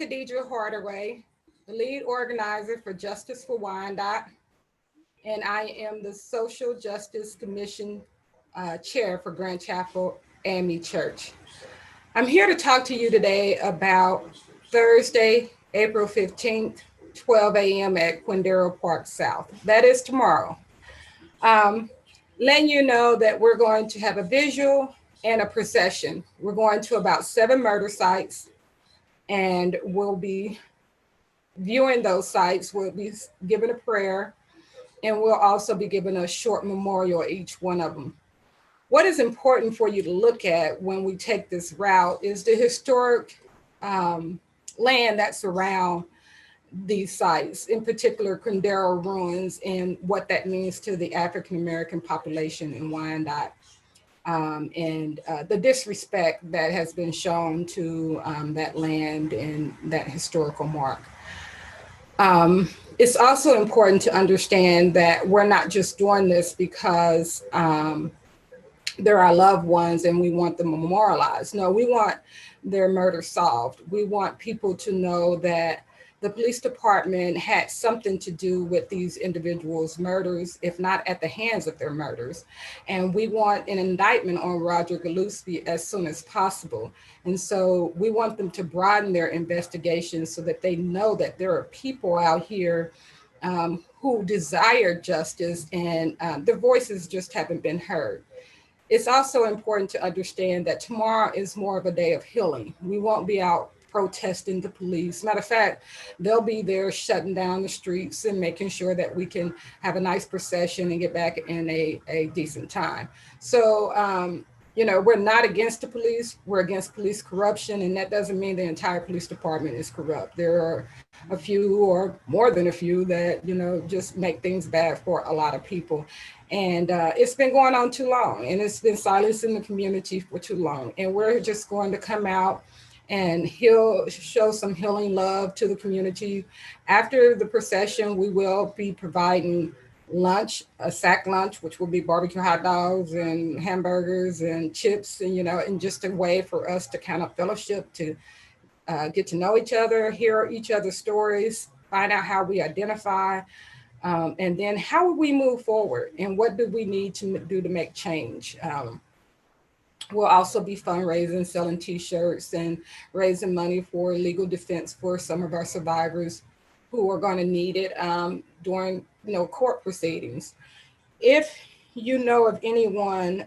Khadijah Hardaway, the lead organizer for Justice for Wyandotte, and I am the Social Justice Commission Chair for Grand Chapel AME Church. I'm here to talk to you today about Thursday, April 15th, 12 a.m. at Quindaro Park South. That is tomorrow. Letting you know that we're going to have a vigil and a procession. We're going to about 7 murder sites, and we'll be viewing those sites. We'll be given a prayer, and we'll also be given a short memorial at each one of them. What is important for you to look at when we take this route is the historic land that's around these sites, in particular Quindaro ruins, and what that means to the African American population in Wyandotte, and the disrespect that has been shown to that land and that historical mark. It's also important to understand that we're not just doing this because they're our loved ones and we want them memorialized. No, we want their murder solved. We want people to know that the police department had something to do with these individuals' murders, if not at the hands of their murders. And we want an indictment on Roger Gillespie as soon as possible. And so we want them to broaden their investigation so that they know that there are people out here who desire justice, and their voices just haven't been heard. It's also important to understand that tomorrow is more of a day of healing. We won't be out protesting the police. Matter of fact, they'll be there shutting down the streets and making sure that we can have a nice procession and get back in a decent time. So, we're not against the police. We're against police corruption, and that doesn't mean the entire police department is corrupt. There are a few, or more than a few, that, just make things bad for a lot of people. And it's been going on too long, and it's been silenced in the community for too long. And we're just going to come out and show some healing love to the community. After the procession, we will be providing lunch, a sack lunch, which will be barbecue hot dogs and hamburgers and chips, and just a way for us to kind of fellowship, to get to know each other, hear each other's stories, find out how we identify, and then how will we move forward, and what do we need to do to make change. We'll also be fundraising, selling t-shirts, and raising money for legal defense for some of our survivors who are going to need it during court proceedings. If you know of anyone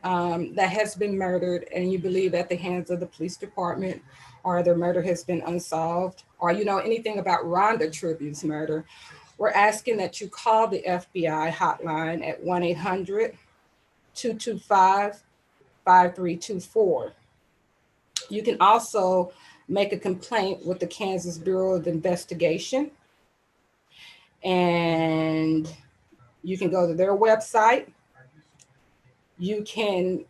that has been murdered and you believe at the hands of the police department, or their murder has been unsolved, or you know anything about Rhonda Tribue's murder, we're asking that you call the FBI hotline at 1-800-225-5324. You can also make a complaint with the Kansas Bureau of Investigation, and you can go to their website. You can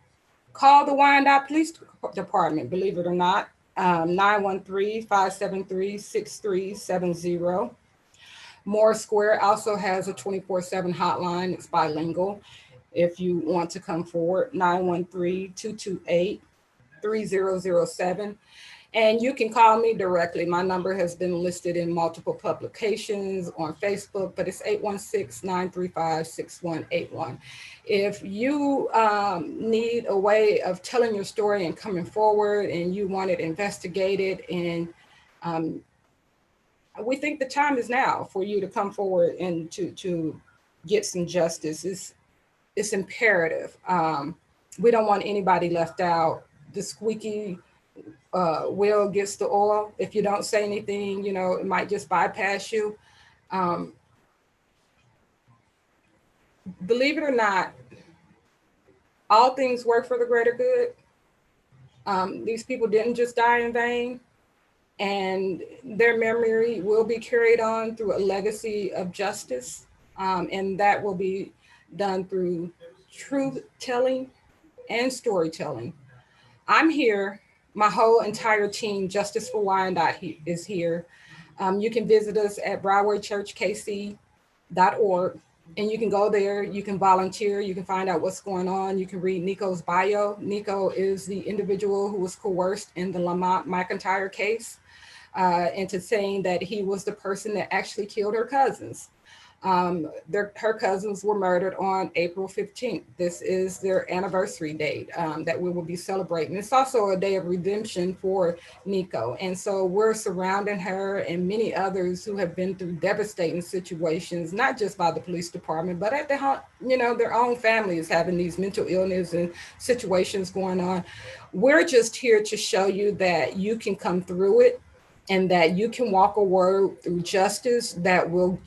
call the Wyandotte Police Department, believe it or not, 913-573-6370. Moore Square also has a 24/7 hotline. It's bilingual. If you want to come forward, 913-228-3007. And you can call me directly. My number has been listed in multiple publications on Facebook, but it's 816-935-6181. If you need a way of telling your story and coming forward, and you want it investigated, and we think the time is now for you to come forward and to get some justice. It's imperative. We don't want anybody left out. The squeaky wheel gets the oil. If you don't say anything, it might just bypass you. Believe it or not, all things work for the greater good. These people didn't just die in vain, and their memory will be carried on through a legacy of justice, and that will be done through truth telling and storytelling. I'm here. My whole entire team, Justice for Wyandotte, is here. You can visit us at BroadwayChurchKC.org, and you can go there. You can volunteer. You can find out what's going on. You can read Nico's bio. Nico is the individual who was coerced in the Lamont McIntyre case. into saying that he was the person that actually killed her cousins. Her cousins were murdered on April 15th. This is their anniversary date that we will be celebrating. It's also a day of redemption for Nico. And so we're surrounding her and many others who have been through devastating situations, not just by the police department, but at their own families having these mental illness and situations going on. We're just here to show you that you can come through it and that you can walk a word through justice that will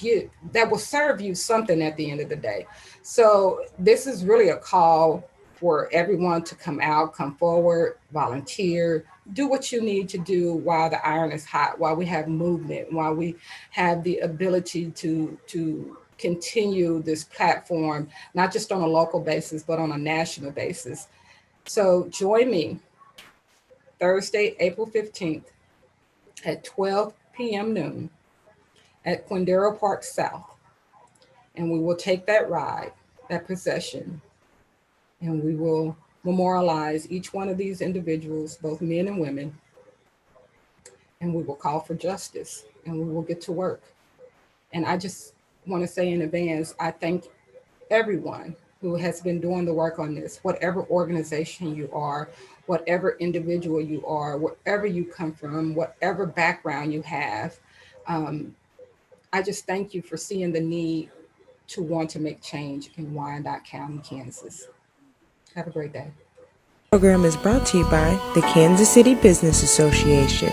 serve you something at the end of the day. So this is really a call for everyone to come out, come forward, volunteer, do what you need to do while the iron is hot, while we have movement, while we have the ability to continue this platform, not just on a local basis, but on a national basis. So join me Thursday, April 15th at 12 p.m. noon at Quindaro Park South. And we will take that ride, that procession, and we will memorialize each one of these individuals, both men and women, and we will call for justice, and we will get to work. And I just want to say in advance, I thank everyone who has been doing the work on this, whatever organization you are, whatever individual you are, wherever you come from, whatever background you have. I just thank you for seeing the need to want to make change in Wyandotte County, Kansas. Have a great day. The program is brought to you by the Kansas City Business Association.